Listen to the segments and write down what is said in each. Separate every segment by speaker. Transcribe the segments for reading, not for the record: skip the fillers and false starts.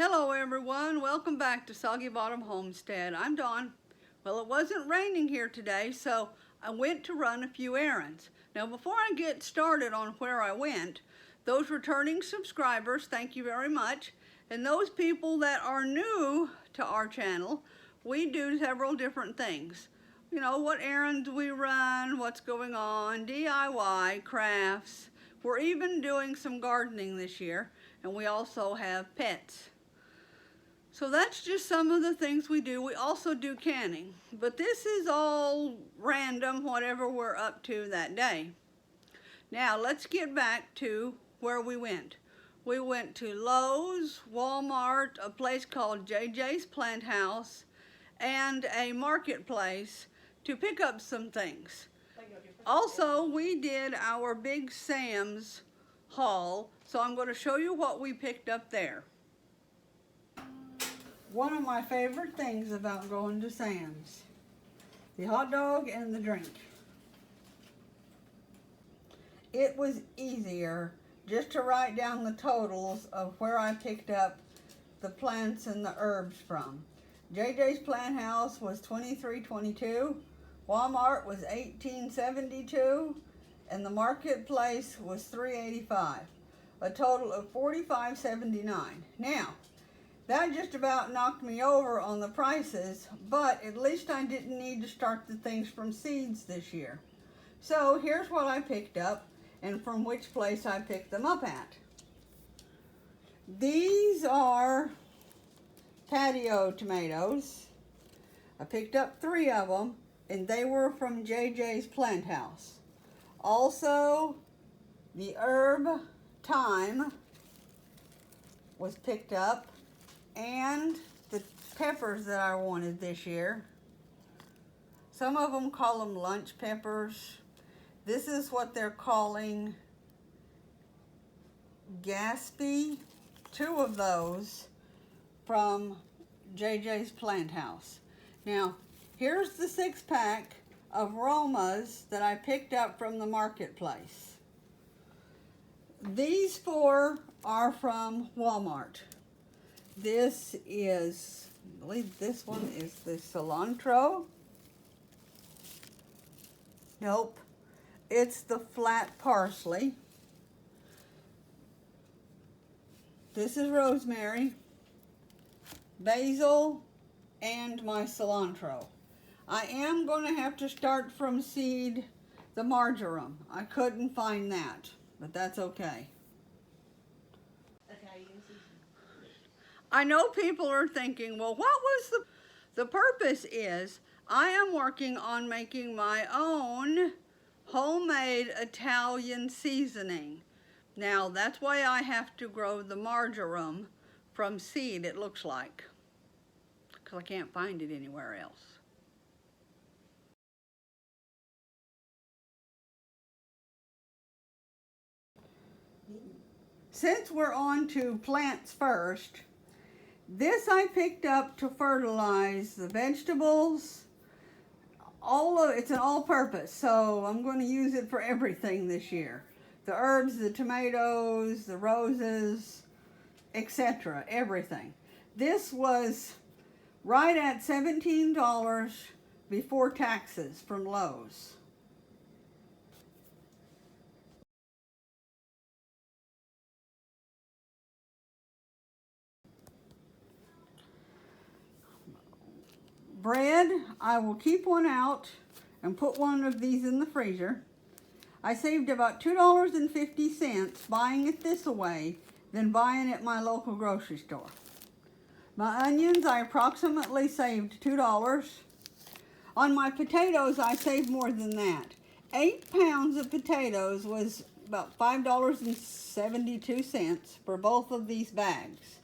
Speaker 1: Hello everyone, welcome back to SoggyBottom Homestead. I'm Dawn. Well, it wasn't raining here today, so I went to run a few errands. Now before I get started on where I went, those returning subscribers, thank you very much. And those people that are new to our channel, we do several different things. You know, what errands we run, what's going on, DIY, crafts. We're even doing some gardening this year, and we also have pets. So that's just some of the things we do. We also do canning, but this is all random, whatever we're up to that day. Now let's get back to where we went. We went to Lowe's, Walmart, a place called JJ's Plant House, and a marketplace to pick up some things. Also, we did our Big Sam's haul, so I'm going to show you what we picked up there. One of my favorite things about going to Sam's, the hot dog and the drink. It was easier just to write down the totals of where I picked up the plants and the herbs from. JJ's Plant House was $23.22, Walmart was $18.72, and the marketplace was $3.85, a total of $45.79. Now, that just about knocked me over on the prices, but at least I didn't need to start the things from seeds this year. So here's what I picked up and from which place I picked them up at. These are patio tomatoes. I picked up 3 of them, and they were from JJ's Plant House. Also, the herb thyme was picked up, and the peppers that I wanted this year. Some of them call them lunch peppers. This is what they're calling Gaspy. 2 of those from JJ's Plant House. Now, here's the 6-pack of Romas that I picked up from the marketplace. These 4 are from Walmart. This is, I believe this one is the cilantro. Nope, it's the flat parsley. This is rosemary, basil, and my cilantro. I am going to have to start from seed the marjoram. I couldn't find that, but that's okay. I know people are thinking, well, what was the purpose is I am working on making my own homemade Italian seasoning. Now, that's why I have to grow the marjoram from seed, it looks like, because I can't find it anywhere else. Since we're on to plants first, this I picked up to fertilize the vegetables. It's an all-purpose, so I'm going to use it for everything this year. The herbs, the tomatoes, the roses, etc., everything. This was right at $17 before taxes from Lowe's. Bread, I will keep one out and put one of these in the freezer. I saved about $2.50 buying it this way than buying it at my local grocery store. My onions, I approximately saved $2. On my potatoes, I saved more than that. 8 pounds of potatoes was about $5.72 for both of these bags.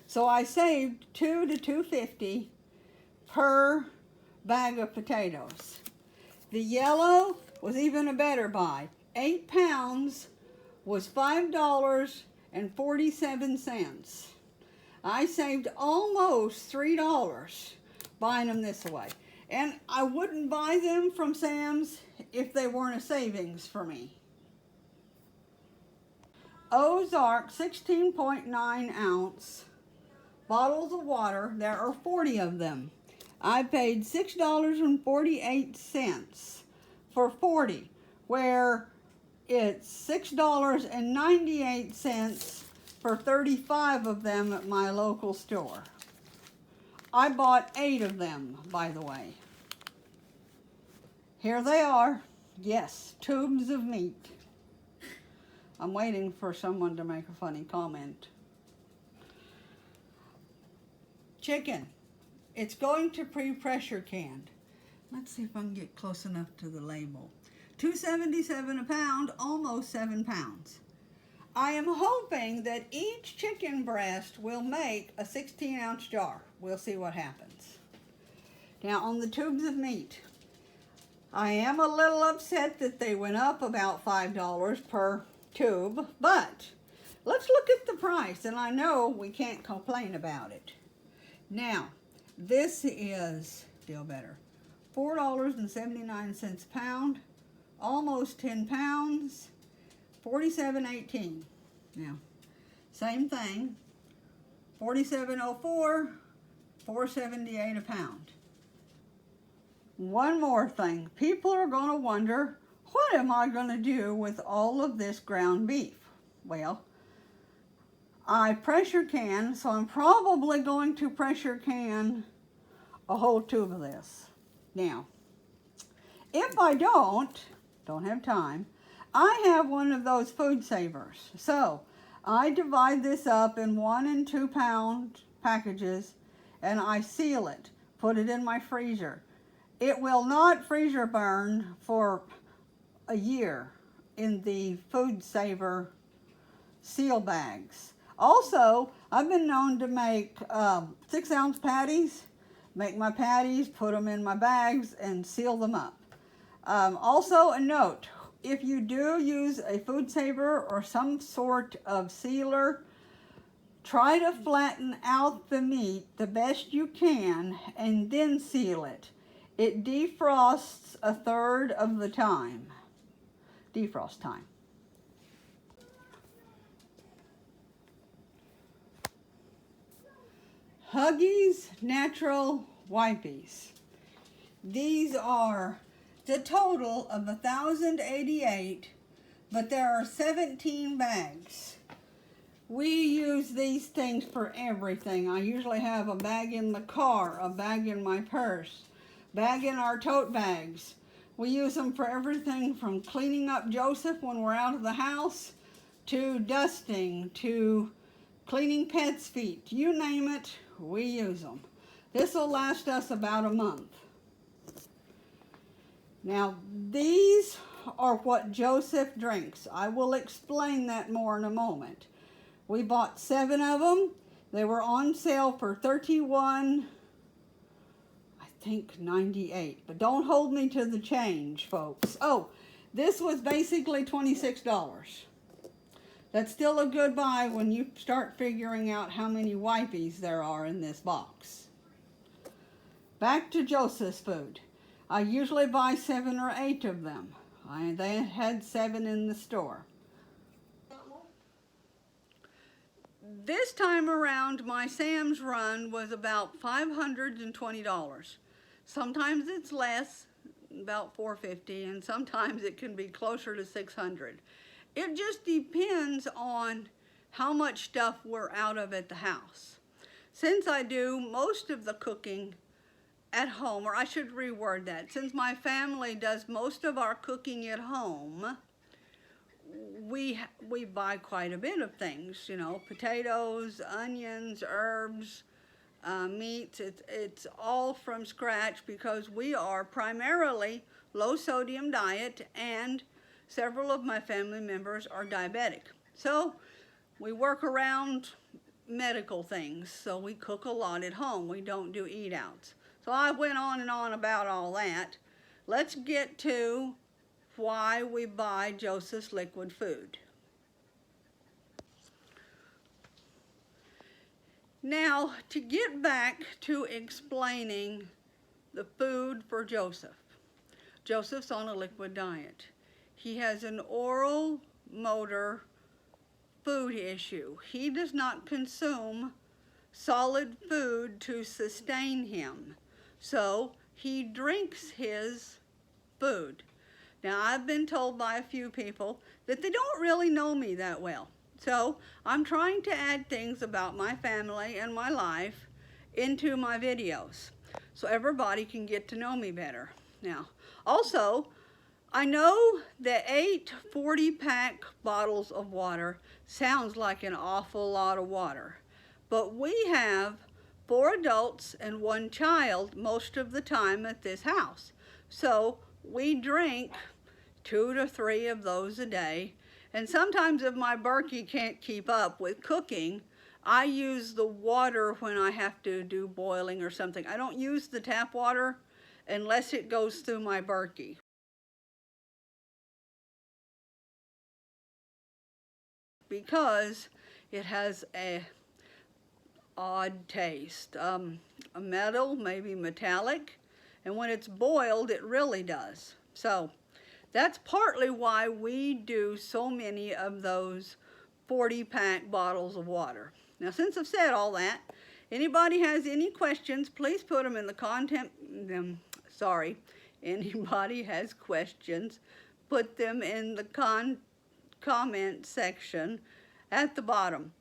Speaker 1: So I saved $2 to $2.50 per bag of potatoes. The yellow was even a better buy. 8 pounds was $5.47. I saved almost $3 buying them this way. And I wouldn't buy them from Sam's if they weren't a savings for me. Ozark 16.9 ounce bottles of water. There are 40 of them. I paid $6.48 for 40, where it's $6.98 for 35 of them at my local store. I bought 8 of them, by the way. Here they are. Yes, tubes of meat. I'm waiting for someone to make a funny comment. Chicken. It's going to pre-pressure canned. Let's see if I can get close enough to the label. $2.77 a pound, almost 7 pounds. I am hoping that each chicken breast will make a 16-ounce jar. We'll see what happens. Now on the tubes of meat, I am a little upset that they went up about $5 per tube, but let's look at the price, and I know we can't complain about it. Now, this is, feel better, $4.79 a pound, almost 10 pounds, $47.18. Now, same thing, $47.04, $4.78 a pound. One more thing, people are going to wonder, what am I going to do with all of this ground beef? Well, I pressure can, so I'm probably going to pressure can a whole tube of this. Now, if I don't have time, I have one of those food savers. So I divide this up in 1 and 2 pound packages, and I seal it, put it in my freezer. It will not freezer burn for a year in the food saver seal bags. Also, I've been known to make 6-ounce patties, make my patties, put them in my bags, and seal them up. Also, a note, if you do use a food saver or some sort of sealer, try to flatten out the meat the best you can and then seal it. It defrosts a third of the time. Defrost time. Huggies Natural Wipies. These are the total of 1,088, but there are 17 bags. We use these things for everything. I usually have a bag in the car, a bag in my purse, bag in our tote bags. We use them for everything from cleaning up Joseph when we're out of the house, to dusting, to cleaning pets' feet. You name it, we use them. This will last us about a month. Now, these are what Joseph drinks. I will explain that more in a moment. We bought 7 of them. They were on sale for $31.98, but don't hold me to the change, folks. Oh, this was basically $26. That's still a good buy when you start figuring out how many wipies there are in this box. Back to Joseph's food. I usually buy 7 or 8 of them. They had 7 in the store. This time around, my Sam's run was about $520. Sometimes it's less, about $450, and sometimes it can be closer to $600. It just depends on how much stuff we're out of at the house. Since I do most of the cooking at home, or I should reword that, since my family does most of our cooking at home, we buy quite a bit of things, you know, potatoes, onions, herbs, meats. It's all from scratch because we are primarily low sodium diet, and several of my family members are diabetic. So we work around medical things, so we cook a lot at home. We don't do eat outs. So I went on and on about all that. Let's get to why we buy Joseph's liquid food. Now, to get back to explaining the food for Joseph. Joseph's on a liquid diet. He has an oral motor food issue. He does not consume solid food to sustain him. So he drinks his food. Now, I've been told by a few people that they don't really know me that well. So I'm trying to add things about my family and my life into my videos so everybody can get to know me better. Now, also, I know that 8 40-pack bottles of water sounds like an awful lot of water, but we have 4 adults and 1 child most of the time at this house. So we drink 2 to 3 of those a day, and sometimes if my Berkey can't keep up with cooking, I use the water when I have to do boiling or something. I don't use the tap water unless it goes through my Berkey, because it has a odd taste. A metal, maybe metallic, and when it's boiled, it really does. So that's partly why we do so many of those 40-pack bottles of water. Now, since I've said all that, anybody has any questions, please put them in the anybody has questions, put them in the comment section at the bottom.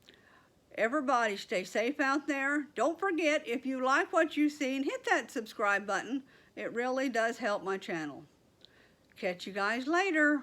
Speaker 1: Everybody stay safe out there. Don't forget, if you like what you've seen, hit that subscribe button. It really does help my channel. Catch you guys later.